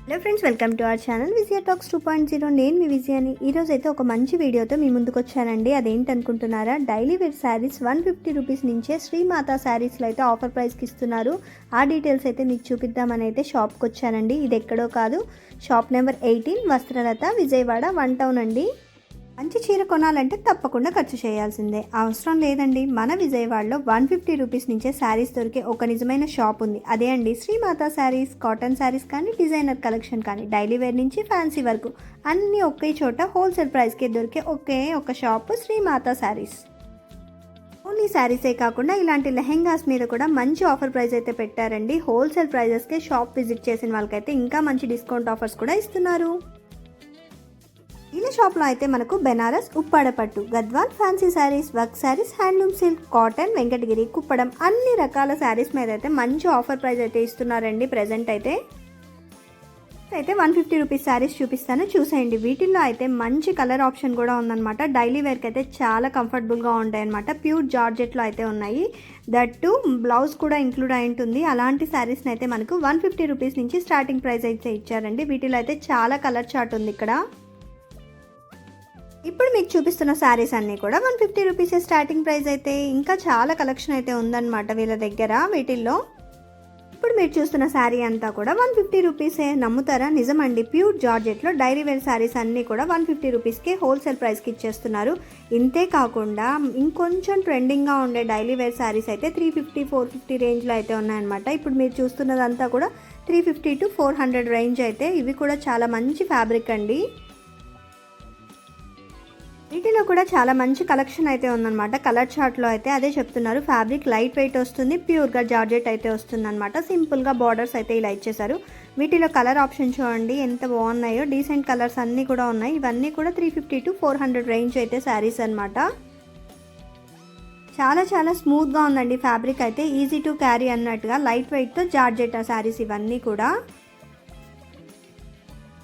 Hello friends, welcome to our channel Vijaya talks 2.0. నేను మీ విజయాని. ఈరోజు అయితే ఒక మంచి వీడియోతో మీ ముందుకు వచ్చానండి. అదేంటనుకుంటున్నారా, డైలీ వేర్ శారీస్ 150 రూపీస్ నుంచే శ్రీమాత శారీస్లో అయితే ఆఫర్ ప్రైస్కి ఇస్తున్నారు. ఆ డీటెయిల్స్ అయితే మీకు చూపిద్దామని అయితే షాప్కి వచ్చానండి. ఇది ఎక్కడో కాదు, shop number 18, Vastralatha, Vijayawada, 1 town అండి. మంచి చీర కొనాలంటే తప్పకుండా ఖర్చు చేయాల్సిందే. అవసరం లేదండి, మన విజయవాడలో 150 రూపీస్ నుంచే శారీస్ దొరికే ఒక నిజమైన షాప్ ఉంది. అదే అండి శ్రీమాత శారీస్. కాటన్ శారీస్ కానీ, డిజైనర్ కలెక్షన్ కానీ, డైలీ వేర్ నుంచి ఫ్యాన్సీ వరకు అన్నీ ఒకే చోట హోల్సేల్ ప్రైస్కే దొరికే ఒకే ఒక షాప్ శ్రీమాత శారీస్. ఓన్లీ శారీసే కాకుండా ఇలాంటి లెహెంగాస్ మీద కూడా మంచి ఆఫర్ ప్రైస్ అయితే పెట్టారండి. హోల్సేల్ ప్రైజెస్కే షాప్ విజిట్ చేసిన వాళ్ళకైతే ఇంకా మంచి డిస్కౌంట్ ఆఫర్స్ కూడా ఇస్తున్నారు. ఈ షాప్లో అయితే మనకు బెనారస్, ఉప్పాడ పట్టు, Gadwal, fancy sarees, work sarees, handloom silk, cotton, Venkatagiri, Kuppadam అన్ని రకాల శారీస్ మీద అయితే మంచి ఆఫర్ ప్రైస్ అయితే ఇస్తున్నారండి. ప్రెజెంట్ అయితే 150 రూపీస్ శారీస్ చూపిస్తాను, చూసేయండి. వీటిల్లో అయితే మంచి కలర్ ఆప్షన్ కూడా ఉందన్నమాట. డైలీ వేర్కి అయితే చాలా కంఫర్టబుల్గా ఉంటాయి అనమాట. ప్యూర్ జార్జెట్లో అయితే ఉన్నాయి. దట్టు బ్లౌజ్ కూడా ఇంక్లూడ్ అయి ఉంటుంది. అలాంటి శారీస్ని అయితే మనకు 150 రూపీస్ నుంచి స్టార్టింగ్ ప్రైస్ అయితే ఇచ్చారండి. వీటిలో అయితే చాలా కలర్ చార్ట్ ఉంది ఇక్కడ. ఇప్పుడు మీకు చూపిస్తున్న శారీస్ అన్నీ కూడా 150 రూపీసే స్టార్టింగ్ ప్రైస్ అయితే. ఇంకా చాలా కలెక్షన్ అయితే ఉందన్నమాట వీళ్ళ దగ్గర. వీటిల్లో ఇప్పుడు మీరు చూస్తున్న శారీ అంతా కూడా 150 రూపీసే. నమ్ముతారా? నిజమండి. ప్యూర్ జార్జెట్లో డైలీ వేర్ శారీస్ అన్నీ కూడా 150 రూపీస్కే హోల్సేల్ ప్రైస్కి ఇచ్చేస్తున్నారు. ఇంతే కాకుండా ఇంకొంచెం ట్రెండింగ్గా ఉండే డైలీ వేర్ శారీస్ అయితే 350, 450 రేంజ్లో అయితే ఉన్నాయన్నమాట. ఇప్పుడు మీరు చూస్తున్నదంతా కూడా 350 to 400 రేంజ్ అయితే. ఇవి కూడా చాలా మంచి ఫ్యాబ్రిక్ అండి. వీటిలో కూడా చాలా మంచి కలెక్షన్ అయితే ఉందన్నమాట. కలర్ చార్ట్లో అయితే అదే చెప్తున్నారు. ఫ్యాబ్రిక్ లైట్ వెయిట్ వస్తుంది, ప్యూర్గా జార్జెట్ అయితే వస్తుంది అనమాట. సింపుల్గా బార్డర్స్ అయితే ఇలా ఇచ్చేసారు. వీటిలో కలర్ ఆప్షన్ చూడండి ఎంత బాగున్నాయో. డీసెంట్ కలర్స్ అన్నీ కూడా ఉన్నాయి. ఇవన్నీ కూడా 350 to 400 రేంజ్ అయితే శారీస్ అనమాట. చాలా చాలా స్మూత్గా ఉందండి ఫ్యాబ్రిక్ అయితే. ఈజీ టు క్యారీ అన్నట్టుగా లైట్ వెయిట్తో జార్జెట్ శారీస్ ఇవన్నీ కూడా.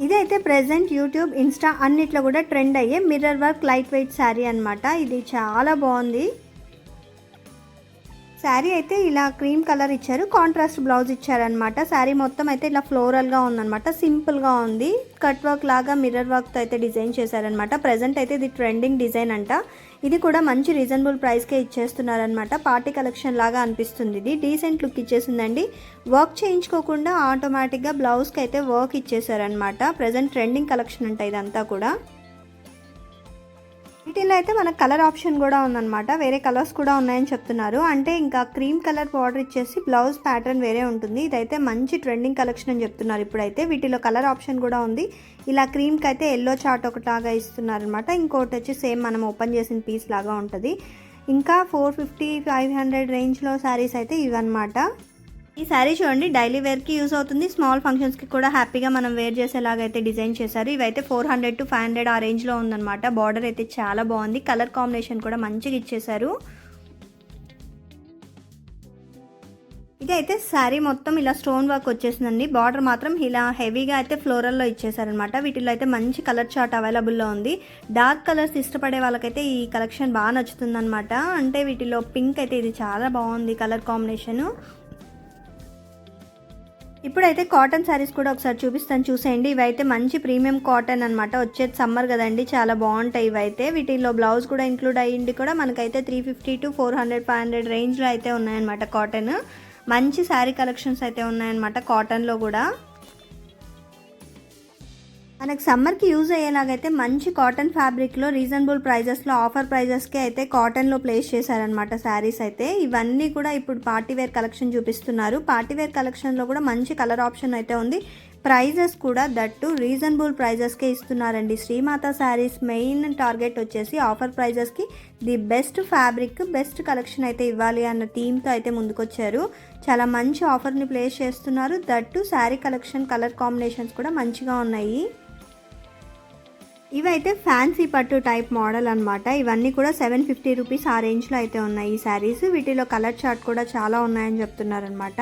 ఇదైతే ప్రెజెంట్ యూట్యూబ్, ఇన్స్టా అన్నిట్లో కూడా ట్రెండ్ అయ్యే mirror work light weight sari అనమాట. ఇది చాలా బాగుంది. శారీ అయితే ఇలా క్రీమ్ కలర్ ఇచ్చారు, కాంట్రాస్ట్ బ్లౌజ్ ఇచ్చారనమాట. శారీ మొత్తం అయితే ఇలా ఫ్లోరల్గా ఉందన్నమాట. సింపుల్గా ఉంది. కట్ వర్క్ లాగా మిర్రర్ వర్క్తో అయితే డిజైన్ చేశారనమాట. ప్రెజెంట్ అయితే ఇది ట్రెండింగ్ డిజైన్ అంట. ఇది కూడా మంచి రీజనబుల్ ప్రైస్కే ఇచ్చేస్తున్నారనమాట. పార్టీ కలెక్షన్ లాగా అనిపిస్తుంది. ఇది డీసెంట్ లుక్ ఇచ్చేసిందండి. వర్క్ చేయించుకోకుండా ఆటోమేటిక్గా బ్లౌజ్కి అయితే వర్క్ ఇచ్చేసారనమాట. ప్రెజెంట్ ట్రెండింగ్ కలెక్షన్ అంట ఇదంతా కూడా. వీటిలో అయితే మనకు కలర్ ఆప్షన్ కూడా ఉందన్నమాట. వేరే కలర్స్ కూడా ఉన్నాయని చెప్తున్నారు. అంటే ఇంకా క్రీమ్ కలర్ బార్డర్ ఇచ్చేసి బ్లౌజ్ ప్యాటర్న్ వేరే ఉంటుంది. ఇదైతే మంచి ట్రెండింగ్ కలెక్షన్ అని చెప్తున్నారు. ఇప్పుడైతే వీటిలో కలర్ ఆప్షన్ కూడా ఉంది. ఇలా క్రీమ్కి అయితే ఎల్లో చార్ట్ ఒకలాగా ఇస్తున్నారనమాట. ఇంకోటి వచ్చి సేమ్ మనం ఓపెన్ చేసిన పీస్ లాగా ఉంటుంది. ఇంకా 450, 500 రేంజ్లో శారీస్ అయితే ఇవన్నమాట. ఈ శారీ చూడండి, డైలీ వేర్కి యూజ్ అవుతుంది. స్మాల్ ఫంక్షన్స్కి కూడా హ్యాపీగా మనం వేర్ చేసేలాగా అయితే డిజైన్ చేశారు. ఇవైతే 400 to 500 ఆ రేంజ్లో ఉందన్నమాట. బార్డర్ అయితే చాలా బాగుంది. కలర్ కాంబినేషన్ కూడా మంచిగా ఇచ్చేశారు. ఇదైతే శారీ మొత్తం ఇలా స్టోన్ వర్క్ వచ్చేసిందండి. బార్డర్ మాత్రం ఇలా హెవీగా అయితే ఫ్లోరల్లో ఇచ్చేసారనమాట. వీటిలో అయితే మంచి కలర్ చార్ట్ అవైలబుల్లో ఉంది. డార్క్ కలర్స్ ఇష్టపడే వాళ్ళకైతే ఈ కలెక్షన్ బాగా నచ్చుతుందన్నమాట. అంటే వీటిలో పింక్ అయితే ఇది చాలా బాగుంది కలర్ కాంబినేషను. ఇప్పుడైతే కాటన్ శారీస్ కూడా ఒకసారి చూపిస్తాను, చూసేయండి. ఇవైతే మంచి ప్రీమియం కాటన్ అనమాట. వచ్చేది సమ్మర్ కదండి, చాలా బాగుంటాయి ఇవైతే. వీటిలో బ్లౌజ్ కూడా ఇంక్లూడ్ అయ్యింది కూడా. మనకైతే 350 to 400, 500 రేంజ్లో అయితే ఉన్నాయన్నమాట. కాటన్ మంచి శారీ కలెక్షన్స్ అయితే ఉన్నాయన్నమాట కాటన్లో కూడా. మనకు సమ్మర్కి యూజ్ అయ్యేలాగైతే మంచి కాటన్ ఫ్యాబ్రిక్లో రీజనబుల్ ప్రైజెస్లో ఆఫర్ ప్రైజెస్కి అయితే కాటన్లో ప్లేస్ చేశారనమాట శారీస్ అయితే. ఇవన్నీ కూడా ఇప్పుడు పార్టీవేర్ కలెక్షన్ చూపిస్తున్నారు. పార్టీవేర్ కలెక్షన్లో కూడా మంచి కలర్ ఆప్షన్ అయితే ఉంది. ప్రైజెస్ కూడా దట్టు రీజనబుల్ ప్రైజెస్కే ఇస్తున్నారండి. శ్రీమాత శారీస్ మెయిన్ టార్గెట్ వచ్చేసి ఆఫర్ ప్రైజెస్కి the best fabric, best collection అయితే ఇవ్వాలి అన్న థీమ్తో అయితే ముందుకొచ్చారు. చాలా మంచి ఆఫర్ని ప్లేస్ చేస్తున్నారు. That saree collection, colour combinations కూడా మంచిగా ఉన్నాయి. ఇవైతే ఫ్యాన్సీ పట్టు టైప్ మోడల్ అనమాట. ఇవన్నీ కూడా 750 రూపీస్ ఆ రేంజ్లో అయితే ఉన్నాయి ఈ శారీస్. వీటిలో కలర్ చార్ట్ కూడా చాలా ఉన్నాయని చెప్తున్నారనమాట.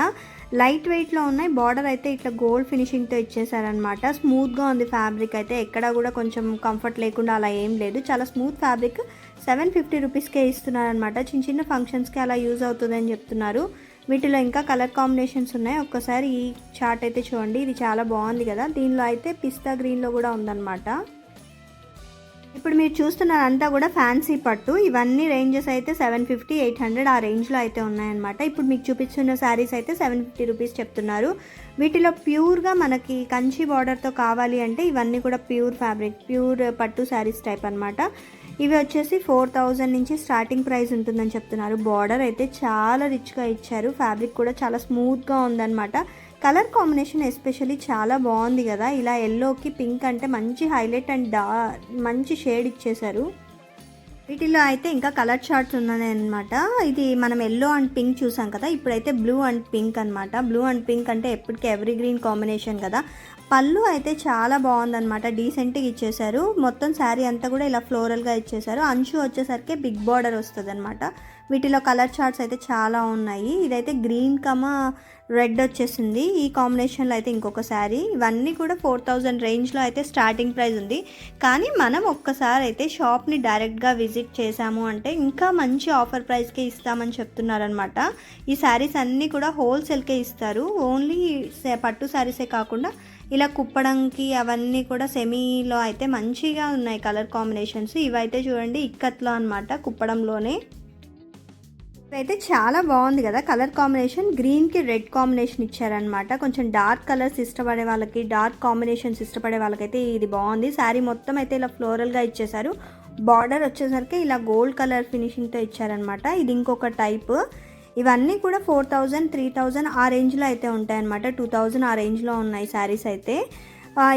లైట్ వెయిట్లో ఉన్నాయి. బార్డర్ అయితే ఇట్లా గోల్డ్ ఫినిషింగ్తో ఇచ్చేసారనమాట. స్మూత్గా ఉంది ఫ్యాబ్రిక్ అయితే. ఎక్కడా కూడా కొంచెం కంఫర్ట్ లేకుండా అలా ఏం లేదు. చాలా స్మూత్ ఫ్యాబ్రిక్. 750 రూపీస్కే ఇస్తున్నారనమాట. చిన్న చిన్న ఫంక్షన్స్కి అలా యూజ్ అవుతుందని చెప్తున్నారు. వీటిలో ఇంకా కలర్ కాంబినేషన్స్ ఉన్నాయి. ఒక్కసారి ఈ చార్ట్ అయితే చూడండి, ఇది చాలా బాగుంది కదా. దీనిలో అయితే పిస్తా గ్రీన్లో కూడా ఉందన్నమాట. ఇప్పుడు మీరు చూస్తున్నదంతా కూడా ఫ్యాన్సీ పట్టు. ఇవన్నీ రేంజెస్ అయితే 750, 800 ఆ రేంజ్లో అయితే ఉన్నాయన్నమాట. ఇప్పుడు మీకు చూపిస్తున్న శారీస్ అయితే 750 రూపీస్ చెప్తున్నారు. వీటిలో ప్యూర్గా మనకి కంచి బార్డర్తో కావాలి అంటే ఇవన్నీ కూడా ప్యూర్ ఫ్యాబ్రిక్, ప్యూర్ పట్టు శారీస్ టైప్ అనమాట. ఇవి వచ్చేసి 4000 నుంచి స్టార్టింగ్ ప్రైస్ ఉంటుందని చెప్తున్నారు. బార్డర్ అయితే చాలా రిచ్గా ఇచ్చారు, ఫ్యాబ్రిక్ కూడా చాలా స్మూత్గా ఉందన్నమాట. కలర్ కాంబినేషన్ ఎస్పెషల్లీ చాలా బాగుంది కదా. ఇలా ఎల్లోకి పింక్ అంటే మంచి హైలైట్ అండ్ మంచి షేడ్ ఇచ్చేశారు. వీటిలో అయితే ఇంకా కలర్ చార్ట్స్ ఉన్నాయి అనమాట. ఇది మనం ఎల్లో అండ్ పింక్ చూసాం కదా, ఇప్పుడైతే బ్లూ అండ్ పింక్ అనమాట. బ్లూ అండ్ పింక్ అంటే ఎప్పటికీ ఎవరీ గ్రీన్ కాంబినేషన్ కదా. పళ్ళు అయితే చాలా బాగుందన్నమాట, డీసెంట్గా ఇచ్చేసారు. మొత్తం శారీ అంతా కూడా ఇలా ఫ్లోరల్గా ఇచ్చేసారు. అంచు వచ్చేసరికి బిగ్ బార్డర్ వస్తుంది అనమాట. వీటిలో కలర్ చార్ట్స్ అయితే చాలా ఉన్నాయి. ఇదైతే గ్రీన్ రెడ్ వచ్చేసింది. ఈ కాంబినేషన్లో అయితే ఇంకొక శారీ. ఇవన్నీ కూడా 4000 రేంజ్లో అయితే స్టార్టింగ్ ప్రైస్ ఉంది. కానీ మనం ఒక్కసారి అయితే షాప్ని డైరెక్ట్గా విజిట్ చేసాము అంటే ఇంకా మంచి ఆఫర్ ప్రైస్కే ఇస్తామని చెప్తున్నారనమాట. ఈ శారీస్ అన్నీ కూడా హోల్సేల్కే ఇస్తారు. ఓన్లీ పట్టు శారీసే కాకుండా ఇలా కుప్పడంకి అవన్నీ కూడా సెమీలో అయితే మంచిగా ఉన్నాయి కలర్ కాంబినేషన్స్. ఇవైతే చూడండి ఇక్కత్లో అనమాట, కుప్పడంలోనే. అయితే చాలా బాగుంది కదా కలర్ కాంబినేషన్. గ్రీన్కి రెడ్ కాంబినేషన్ ఇచ్చారనమాట. కొంచెం డార్క్ కలర్స్ ఇష్టపడే వాళ్ళకి, డార్క్ కాంబినేషన్స్ ఇష్టపడే వాళ్ళకైతే ఇది బాగుంది. శారీ మొత్తం అయితే ఇలా ఫ్లోరల్గా ఇచ్చేసారు. బార్డర్ వచ్చేసరికి ఇలా గోల్డ్ కలర్ ఫినిషింగ్తో ఇచ్చారనమాట. ఇది ఇంకొక టైప్. ఇవన్నీ కూడా 4000, 3000 ఆ రేంజ్లో అయితే ఉంటాయన్నమాట. 2000 ఆ రేంజ్లో ఉన్నాయి శారీస్ అయితే.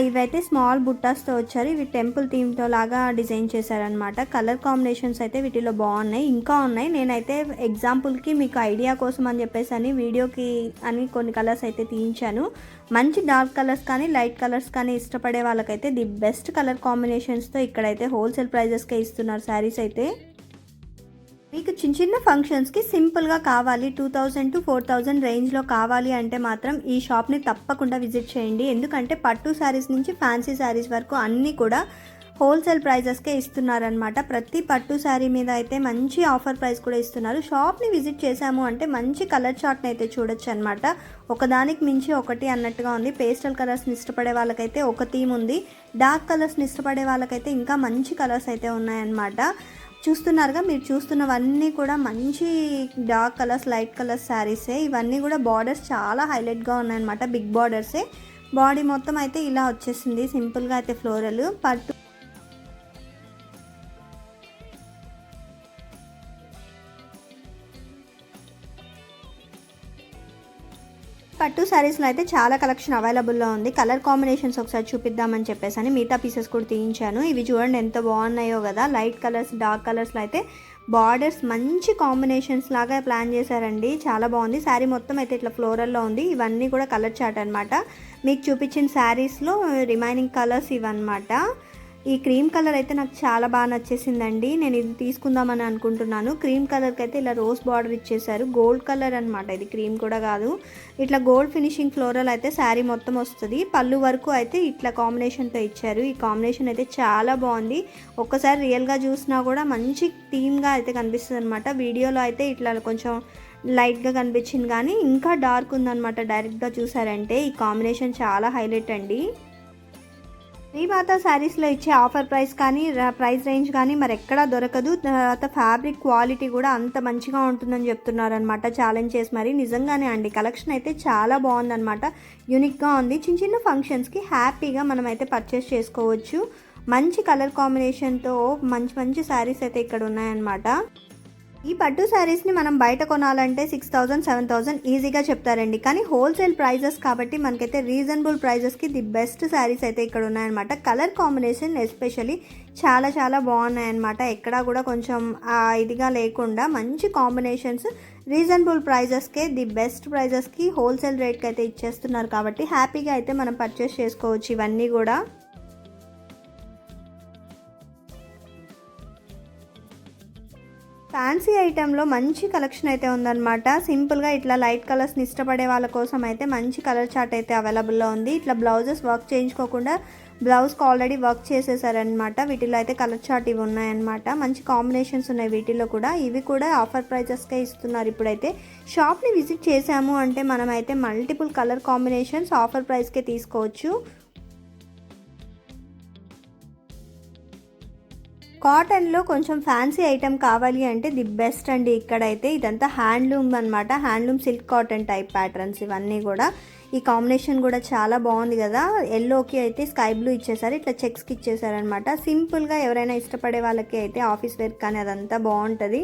ఇవైతే స్మాల్ బుట్టాస్తో వచ్చారు. ఇవి టెంపుల్ థీమ్తో లాగా డిజైన్ చేశారనమాట. కలర్ కాంబినేషన్స్ అయితే వీటిలో బాగున్నాయి, ఇంకా ఉన్నాయి. నేనైతే ఎగ్జాంపుల్కి మీకు ఐడియా కోసం అని చెప్పేసి అని వీడియోకి అని కొన్ని కలర్స్ అయితే తీయించాను. మంచి డార్క్ కలర్స్ కానీ లైట్ కలర్స్ కానీ ఇష్టపడే వాళ్ళకైతే ది బెస్ట్ కలర్ కాంబినేషన్స్తో ఇక్కడైతే హోల్సేల్ ప్రైజెస్కే ఇస్తున్నారు శారీస్ అయితే. మీకు చిన్న చిన్న ఫంక్షన్స్కి సింపుల్గా కావాలి, 2000 to 4000 రేంజ్లో కావాలి అంటే మాత్రం ఈ షాప్ని తప్పకుండా విజిట్ చేయండి. ఎందుకంటే పట్టు శారీస్ నుంచి ఫ్యాన్సీ శారీస్ వరకు అన్నీ కూడా హోల్సేల్ ప్రైజెస్కే ఇస్తున్నారనమాట. ప్రతి పట్టు శారీ మీద అయితే మంచి ఆఫర్ ప్రైస్ కూడా ఇస్తున్నారు. షాప్ని విజిట్ చేసాము అంటే మంచి కలర్ చార్ట్ని అయితే చూడొచ్చు అనమాట. ఒకదానికి మించి ఒకటి అన్నట్టుగా ఉంది. పేస్టల్ కలర్స్ని ఇష్టపడే వాళ్ళకైతే ఒక థీమ్ ఉంది, డార్క్ కలర్స్ని ఇష్టపడే వాళ్ళకైతే ఇంకా మంచి కలర్స్ అయితే ఉన్నాయన్నమాట. చూస్తున్నారుగా, మీరు చూస్తున్నవన్నీ కూడా మంచి డార్క్ కలర్స్, లైట్ కలర్స్ శారీసే. ఇవన్నీ కూడా బార్డర్స్ చాలా హైలైట్గా ఉన్నాయన్నమాట, బిగ్ బార్డర్సే. బాడీ మొత్తం అయితే ఇలా వచ్చేసింది, సింపుల్గా అయితే ఫ్లోరల్ పట్టు. పట్టు శారీస్లో అయితే చాలా కలెక్షన్ అవైలబుల్లో ఉంది. కలర్ కాంబినేషన్స్ ఒకసారి చూపిద్దామని చెప్పేసి అని మిగతా పీసెస్ కూడా తీయించాను. ఇవి చూడండి ఎంత బాగున్నాయో కదా. లైట్ కలర్స్, డార్క్ కలర్స్లో అయితే బార్డర్స్ మంచి కాంబినేషన్స్ లాగా ప్లాన్ చేశారండి, చాలా బాగుంది. శారీ మొత్తం అయితే ఇట్లా ఫ్లోరల్లో ఉంది. ఇవన్నీ కూడా కలర్ చార్ట్ అనమాట. మీకు చూపించిన శారీస్లో రిమైనింగ్ కలర్స్ ఇవన్నమాట. ఈ క్రీమ్ కలర్ అయితే నాకు చాలా బాగా నచ్చేసిందండి. నేను ఇది తీసుకుందామని అనుకుంటున్నాను. క్రీమ్ కలర్కి అయితే ఇలా రోజ్ బార్డర్ ఇచ్చేసారు. గోల్డ్ కలర్ అనమాట, ఇది క్రీమ్ కూడా కాదు. ఇట్లా గోల్డ్ ఫినిషింగ్ ఫ్లోరల్ అయితే శారీ మొత్తం వస్తుంది. పళ్ళు వరకు అయితే ఇట్లా కాంబినేషన్తో ఇచ్చారు. ఈ కాంబినేషన్ అయితే చాలా బాగుంది. ఒక్కసారి రియల్గా చూసినా కూడా మంచి థీమ్గా అయితే కనిపిస్తుంది అనమాట. వీడియోలో అయితే ఇట్లా కొంచెం లైట్గా కనిపించింది కానీ ఇంకా డార్క్ ఉందన్నమాట. డైరెక్ట్గా చూసారంటే ఈ కాంబినేషన్ చాలా హైలైట్ అండి. శ్రీమాత శారీస్లో ఇచ్చే ఆఫర్ ప్రైస్ కానీ ప్రైస్ రేంజ్ కానీ మరి ఎక్కడా దొరకదు. తర్వాత ఫ్యాబ్రిక్ క్వాలిటీ కూడా అంత మంచిగా ఉంటుందని చెప్తున్నారనమాట ఛాలెంజ్ చేసి మరి. నిజంగానే అండి, కలెక్షన్ అయితే చాలా బాగుందన్నమాట, యూనిక్గా ఉంది. చిన్న చిన్న ఫంక్షన్స్కి హ్యాపీగా మనం అయితే పర్చేస్ చేసుకోవచ్చు. మంచి కలర్ కాంబినేషన్తో మంచి మంచి శారీస్ అయితే ఇక్కడ ఉన్నాయన్నమాట. ఈ పట్టు శారీస్ని మనం బయట కొనాలంటే 6000, 7000 ఈజీగా చెప్తారండి. కానీ హోల్సేల్ ప్రైజెస్ కాబట్టి మనకైతే రీజనబుల్ ప్రైజెస్కి ది బెస్ట్ శారీస్ అయితే ఇక్కడ ఉన్నాయన్నమాట. కలర్ కాంబినేషన్ ఎస్పెషల్లీ చాలా చాలా బాగున్నాయన్నమాట. ఎక్కడా కూడా కొంచెం ఇదిగా లేకుండా మంచి కాంబినేషన్స్ రీజనబుల్ ప్రైజెస్కే, ది బెస్ట్ ప్రైజెస్కి హోల్సేల్ రేట్కి అయితే ఇచ్చేస్తున్నారు కాబట్టి హ్యాపీగా అయితే మనం పర్చేస్ చేసుకోవచ్చు ఇవన్నీ కూడా. ఫ్యాన్సీ ఐటెంలో మంచి కలెక్షన్ అయితే ఉందన్నమాట. సింపుల్గా ఇట్లా లైట్ కలర్స్ని ఇష్టపడే వాళ్ళ కోసం అయితే మంచి కలర్ చార్ట్ అయితే అవైలబుల్లో ఉంది. ఇట్లా బ్లౌజెస్ వర్క్ చేయించుకోకుండా బ్లౌజ్కి ఆల్రెడీ వర్క్ చేసేసారనమాట. వీటిలో అయితే కలర్ చార్ట్ ఇవి ఉన్నాయన్నమాట. మంచి కాంబినేషన్స్ ఉన్నాయి వీటిలో కూడా. ఇవి కూడా ఆఫర్ ప్రైజెస్కే ఇస్తున్నారు. ఇప్పుడైతే షాప్ని విజిట్ చేసాము అంటే మనం అయితే మల్టిపుల్ కలర్ కాంబినేషన్స్ ఆఫర్ ప్రైస్కే తీసుకోవచ్చు. కాటన్లో కొంచెం ఫ్యాన్సీ ఐటెం కావాలి అంటే ది బెస్ట్ అండి. ఇక్కడైతే ఇదంతా హ్యాండ్లూమ్ అనమాట. Handloom silk cotton type patterns ఇవన్నీ కూడా. ఈ కాంబినేషన్ కూడా చాలా బాగుంది కదా. ఎల్లోకి అయితే స్కై బ్లూ ఇచ్చేసారు, ఇట్లా చెక్స్కి ఇచ్చేసారనమాట. సింపుల్గా ఎవరైనా ఇష్టపడే వాళ్ళకి అయితే ఆఫీస్ వేర్ కానీ అదంతా బాగుంటుంది.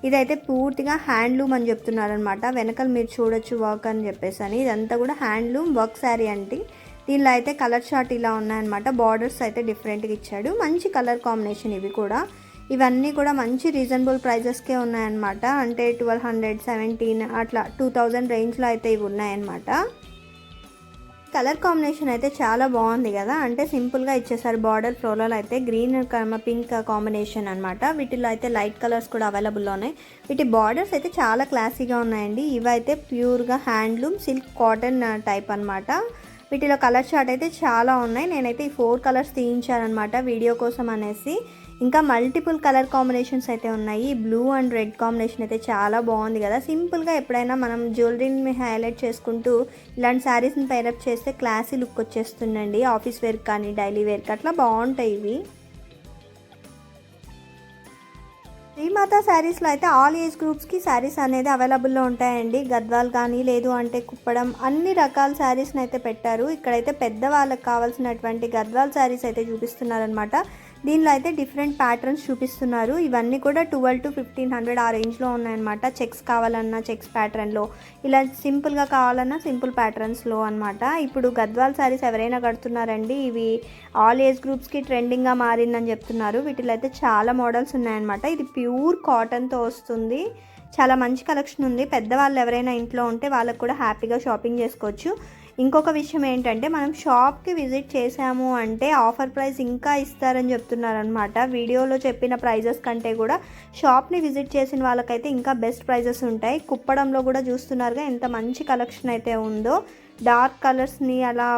ఇదైతే పూర్తిగా హ్యాండ్లూమ్ అని చెప్తున్నారనమాట. వెనకాల మీరు చూడొచ్చు వర్క్ అని చెప్పేసి అని. ఇదంతా కూడా హ్యాండ్లూమ్ వర్క్ శారీ అంటే. దీనిలో అయితే కలర్ చార్ట్ ఇలా ఉన్నాయన్నమాట. బార్డర్స్ అయితే డిఫరెంట్గా ఇచ్చాడు. మంచి కలర్ కాంబినేషన్ ఇవి కూడా. ఇవన్నీ కూడా మంచి రీజనబుల్ ప్రైజెస్కే ఉన్నాయన్నమాట. అంటే 1200, 17 అట్లా 2000 రేంజ్లో అయితే ఇవి ఉన్నాయన్నమాట. కలర్ కాంబినేషన్ అయితే చాలా బాగుంది కదా. అంటే సింపుల్గా ఇచ్చేసారు. బార్డర్ ఫ్లోరల్ అయితే గ్రీన్ పింక్ కాంబినేషన్ అనమాట. వీటిలో అయితే లైట్ కలర్స్ కూడా అవైలబుల్లో ఉన్నాయి. వీటి బార్డర్స్ అయితే చాలా క్లాసీగా ఉన్నాయండి. ఇవైతే ప్యూర్గా హ్యాండ్లూమ్ సిల్క్ కాటన్ టైప్ అనమాట. వీటిలో కలర్ చార్ట్ అయితే చాలా ఉన్నాయి. నేనైతే ఈ 4 కలర్స్ తీయించానమాట వీడియో కోసం అనేసి. ఇంకా మల్టిపుల్ కలర్ కాంబినేషన్స్ అయితే ఉన్నాయి. బ్లూ అండ్ రెడ్ కాంబినేషన్ అయితే చాలా బాగుంది కదా. సింపుల్గా ఎప్పుడైనా మనం జ్యువెలరీని హైలైట్ చేసుకుంటూ ఇలాంటి శారీస్ని పైరప్ చేస్తే క్లాసీ లుక్ వచ్చేస్తుందండి. ఆఫీస్ వేర్ కానీ డైలీ వేర్కి అట్లా బాగుంటాయి ఇవి. శ్రీమాత శారీస్లో అయితే ఆల్ ఏజ్ గ్రూప్స్కి శారీస్ అనేది అవైలబుల్లో ఉంటాయండి. గద్వాల్ కానీ లేదు అంటే కుప్పడం అన్ని రకాల శారీస్ని అయితే పెట్టారు. ఇక్కడైతే పెద్దవాళ్ళకి కావాల్సినటువంటి గద్వాల్ శారీస్ అయితే చూపిస్తున్నారనమాట. దీనిలో అయితే డిఫరెంట్ ప్యాటర్న్స్ చూపిస్తున్నారు. ఇవన్నీ కూడా 12 to 1500 ఆ రేంజ్లో ఉన్నాయన్నమాట. చెక్స్ కావాలన్నా చెక్స్ ప్యాటర్న్లో, ఇలా సింపుల్గా కావాలన్నా సింపుల్ ప్యాటర్న్స్లో అనమాట. ఇప్పుడు గద్వాల్ శారీస్ ఎవరైనా కడుతున్నారండి. ఇవి ఆల్ ఏజ్ గ్రూప్స్కి ట్రెండింగ్గా మారిందని చెప్తున్నారు. వీటిలో అయితే చాలా మోడల్స్ ఉన్నాయన్నమాట. ఇది ప్యూర్ కాటన్తో వస్తుంది. చాలా మంచి కలెక్షన్ ఉంది. పెద్దవాళ్ళు ఎవరైనా ఇంట్లో ఉంటే వాళ్ళకు కూడా హ్యాపీగా షాపింగ్ చేసుకోవచ్చు. ఇంకొక విషయం ఏంటంటే మనం షాప్కి విజిట్ చేసాము అంటే ఆఫర్ ప్రైస్ ఇంకా ఇస్తారని చెప్తున్నారనమాట. వీడియోలో చెప్పిన ప్రైజెస్ కంటే కూడా షాప్ని విజిట్ చేసిన వాళ్ళకైతే ఇంకా బెస్ట్ ప్రైజెస్ ఉంటాయి. కుప్పడంలో కూడా చూస్తున్నారుగా ఎంత మంచి కలెక్షన్ అయితే ఉందో. డార్క్ కలర్స్ని అలా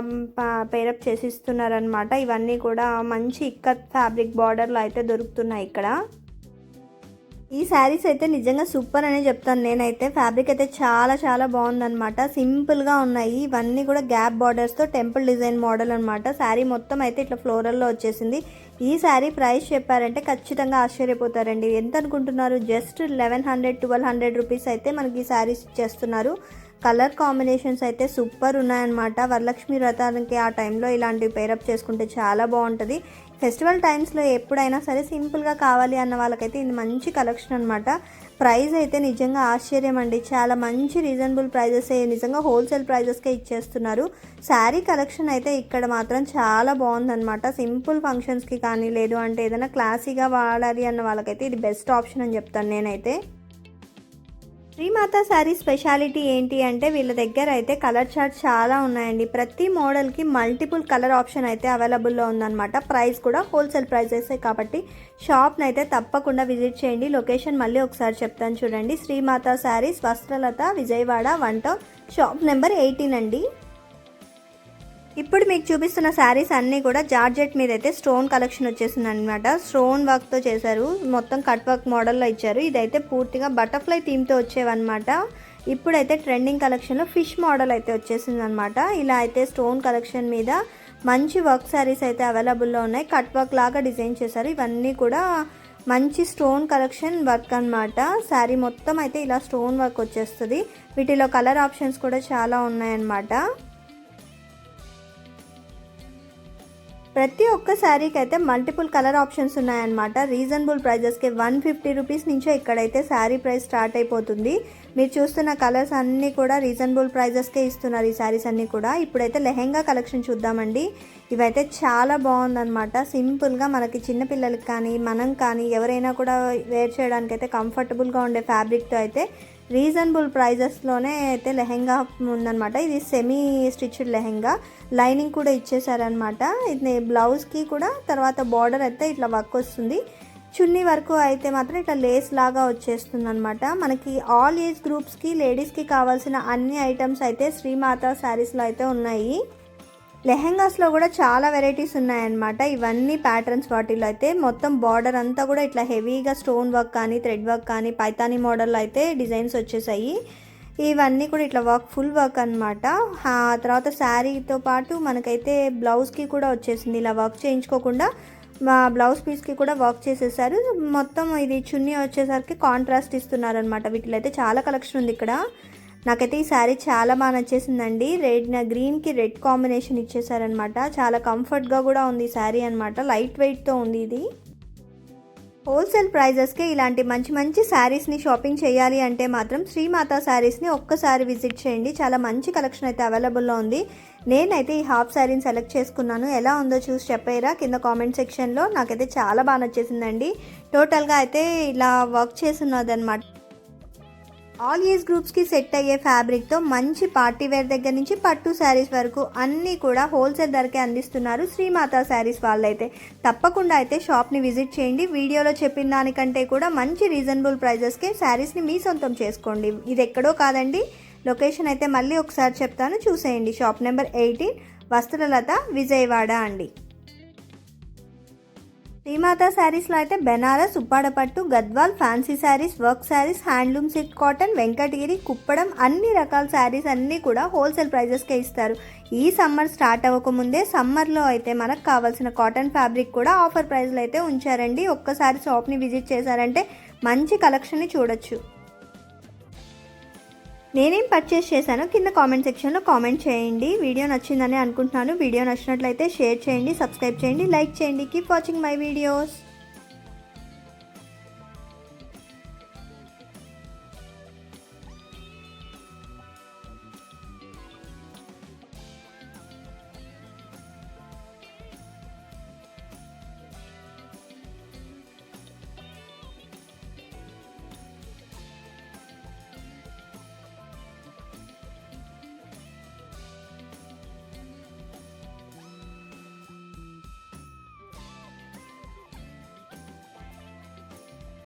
పేరప్ చేసి ఇస్తున్నారనమాట. ఇవన్నీ కూడా మంచి ఇక్కత్ ఫ్యాబ్రిక్ బార్డర్లో అయితే దొరుకుతున్నాయి ఇక్కడ. ఈ శారీస్ అయితే నిజంగా సూపర్ అనే చెప్తాను నేనైతే. ఫ్యాబ్రిక్ అయితే చాలా చాలా బాగుందనమాట. సింపుల్గా ఉన్నాయి. ఇవన్నీ కూడా గ్యాప్ బార్డర్స్తో టెంపుల్ డిజైన్ మోడల్ అనమాట. శారీ మొత్తం అయితే ఇట్లా ఫ్లోరల్లో వచ్చేసింది. ఈ శారీ ప్రైస్ చెప్పారంటే ఖచ్చితంగా ఆశ్చర్యపోతారండి. ఎంత అనుకుంటున్నారు? జస్ట్ 1100-1200 రూపీస్ అయితే మనకి ఈ శారీస్ ఇచ్చేస్తున్నారు. కలర్ కాంబినేషన్స్ అయితే సూపర్ ఉన్నాయన్నమాట. వరలక్ష్మి వ్రతానికి ఆ టైంలో ఇలాంటివి పేరప్ చేసుకుంటే చాలా బాగుంటుంది. ఫెస్టివల్ టైమ్స్లో ఎప్పుడైనా సరే సింపుల్గా కావాలి అన్న వాళ్ళకైతే ఇది మంచి కలెక్షన్ అనమాట. ప్రైస్ అయితే నిజంగా ఆశ్చర్యం అండి. చాలా మంచి రీజనబుల్ ప్రైజెస్, నిజంగా హోల్సేల్ ప్రైజెస్కే ఇచ్చేస్తున్నారు. శారీ కలెక్షన్ అయితే ఇక్కడ మాత్రం చాలా బాగుందన్నమాట. సింపుల్ ఫంక్షన్స్కి కానీ లేదు అంటే ఏదైనా క్లాసీగా వాడాలి అన్న వాళ్ళకైతే ఇది బెస్ట్ ఆప్షన్ అని చెప్తాను నేనైతే. శ్రీమాత శారీ స్పెషాలిటీ ఏంటి అంటే వీళ్ళ దగ్గర అయితే కలర్ చార్ట్ చాలా ఉన్నాయండి. ప్రతి మోడల్కి మల్టిపుల్ కలర్ ఆప్షన్ అయితే అవైలబుల్లో ఉందన్నమాట. ప్రైస్ కూడా హోల్సేల్ ప్రైజెస్ కాబట్టి షాప్ని అయితే తప్పకుండా విజిట్ చేయండి. లొకేషన్ మళ్ళీ ఒకసారి చెప్తాను చూడండి. Srimata saris, Vastralatha, Vijayawada, 1 town, shop number 18 అండి. ఇప్పుడు మీకు చూపిస్తున్న శారీస్ అన్నీ కూడా జార్జెట్ మీద అయితే స్టోన్ కలెక్షన్ వచ్చేసింది అనమాట. స్టోన్ వర్క్తో చేశారు. మొత్తం కట్ వర్క్ మోడల్లో ఇచ్చారు. ఇదైతే పూర్తిగా బటర్ఫ్లై థీమ్తో వచ్చేవన్నమాట. ఇప్పుడైతే ట్రెండింగ్ కలెక్షన్లో ఫిష్ మోడల్ అయితే వచ్చేసింది అనమాట. ఇలా అయితే స్టోన్ కలెక్షన్ మీద మంచి వర్క్ శారీస్ అయితే అవైలబుల్లో ఉన్నాయి. కట్ వర్క్ లాగా డిజైన్ చేశారు. ఇవన్నీ కూడా మంచి స్టోన్ కలెక్షన్ వర్క్ అనమాట. శారీ మొత్తం అయితే ఇలా స్టోన్ వర్క్ వచ్చేస్తుంది. వీటిలో కలర్ ఆప్షన్స్ కూడా చాలా ఉన్నాయన్నమాట. ప్రతి ఒక్క శారీకి అయితే మల్టిపుల్ కలర్ ఆప్షన్స్ ఉన్నాయన్నమాట. రీజనబుల్ ప్రైజెస్కి 150 రూపీస్ నుంచే ఇక్కడైతే శారీ ప్రైస్ స్టార్ట్ అయిపోతుంది. మీరు చూస్తున్న కలర్స్ అన్నీ కూడా రీజనబుల్ ప్రైజెస్కే ఇస్తున్నారు ఈ శారీస్ అన్నీ కూడా. ఇప్పుడైతే లెహెంగా కలెక్షన్ చూద్దామండి. ఇవైతే చాలా బాగుందన్నమాట. సింపుల్గా మనకి చిన్నపిల్లలకి కానీ మనం కానీ ఎవరైనా కూడా వేర్ చేయడానికి అయితే కంఫర్టబుల్గా ఉండే ఫ్యాబ్రిక్తో అయితే రీజనబుల్ ప్రైజెస్లోనే అయితే లెహెంగా ఉందన్నమాట. ఇది సెమీ స్టిచ్డ్ లెహెంగా, లైనింగ్ కూడా ఇచ్చేసారనమాట. ఇది బ్లౌజ్కి కూడా తర్వాత బార్డర్ అయితే ఇట్లా వర్క్ వస్తుంది. చున్నీ వరకు అయితే మాత్రం ఇట్లా లేస్ లాగా వచ్చేస్తుంది అనమాట. మనకి ఆల్ ఏజ్ గ్రూప్స్కి లేడీస్కి కావాల్సిన అన్ని ఐటమ్స్ అయితే శ్రీమాత శారీస్లో అయితే ఉన్నాయి. లెహెంగాస్లో కూడా చాలా వెరైటీస్ ఉన్నాయన్నమాట. ఇవన్నీ ప్యాటర్న్స్ వాటిలో అయితే మొత్తం బార్డర్ అంతా కూడా ఇట్లా హెవీగా స్టోన్ వర్క్ కానీ థ్రెడ్ వర్క్ కానీ పైతానీ మోడల్లో అయితే డిజైన్స్ వచ్చేసాయి. ఇవన్నీ కూడా ఇట్లా వర్క్ ఫుల్ వర్క్ అనమాట. తర్వాత శారీతో పాటు మనకైతే బ్లౌజ్కి కూడా వచ్చేసింది. ఇలా వర్క్ చేయించుకోకుండా మా బ్లౌజ్ పీస్కి కూడా వర్క్ చేసేసారు. మొత్తం ఇది చున్నీ వచ్చేసరికి కాంట్రాస్ట్ ఇస్తున్నారనమాట. వీటిలో అయితే చాలా కలెక్షన్ ఉంది ఇక్కడ. నాకైతే ఈ శారీ చాలా బాగా నచ్చేసిందండి. గ్రీన్కి రెడ్ కాంబినేషన్ ఇచ్చేసారనమాట. చాలా కంఫర్ట్గా కూడా ఉంది ఈ శారీ అనమాట. లైట్ వెయిట్తో ఉంది ఇది. హోల్సేల్ ప్రైజెస్కి ఇలాంటి మంచి మంచి శారీస్ని షాపింగ్ చేయాలి అంటే మాత్రం శ్రీమాత శారీస్ని ఒక్కసారి విజిట్ చేయండి. చాలా మంచి కలెక్షన్ అయితే అవైలబుల్లో ఉంది. నేనైతే ఈ హాఫ్ శారీని సెలెక్ట్ చేసుకున్నాను. ఎలా ఉందో చూసి చెప్పేరా కింద కామెంట్ సెక్షన్లో. నాకైతే చాలా బాగా నచ్చేసిందండి. టోటల్గా అయితే ఇలా వర్క్ చేస్తున్నది అనమాట. ఆల్ ఏజ్ గ్రూప్స్కి సెట్ అయ్యే ఫ్యాబ్రిక్తో మంచి పార్టీ వేర్ దగ్గర నుంచి పట్టు శారీస్ వరకు అన్నీ కూడా హోల్సేల్ ధరకే అందిస్తున్నారు శ్రీమాత శారీస్ వాళ్ళైతే. తప్పకుండా అయితే షాప్ని విజిట్ చేయండి. వీడియోలో చెప్పిన దానికంటే కూడా మంచి రీజనబుల్ ప్రైజెస్కే శారీస్ని మీ సొంతం చేసుకోండి. ఇది ఎక్కడో కాదండి, లొకేషన్ అయితే మళ్ళీ ఒకసారి చెప్తాను, చూసేయండి. షాప్ నెంబర్ 18, వస్త్రలత, విజయవాడ అండి. శ్రీమాత శారీస్లో అయితే బెనారస్, ఉప్పాడపట్టు, Gadwal, fancy sarees, work sarees, handloom silk cotton, Venkatagiri, Kuppadam అన్ని రకాల శారీస్ అన్నీ కూడా హోల్సేల్ ప్రైజెస్కే ఇస్తారు. ఈ సమ్మర్ స్టార్ట్ అవ్వకముందే సమ్మర్లో అయితే మనకు కావాల్సిన కాటన్ ఫ్యాబ్రిక్ కూడా ఆఫర్ ప్రైస్లో అయితే ఉంచారండి. ఒక్కసారి షాప్ని విజిట్ చేశారంటే మంచి కలెక్షన్ని చూడొచ్చు. నేనేం పర్చేస్ చేశానో కింద కామెంట్ సెక్షన్లో కామెంట్ చేయండి. వీడియో నచ్చిందని అనుకుంటున్నాను. వీడియో నచ్చినట్లయితే షేర్ చేయండి, సబ్స్క్రైబ్ చేయండి, లైక్ చేయండి. Keep watching my videos.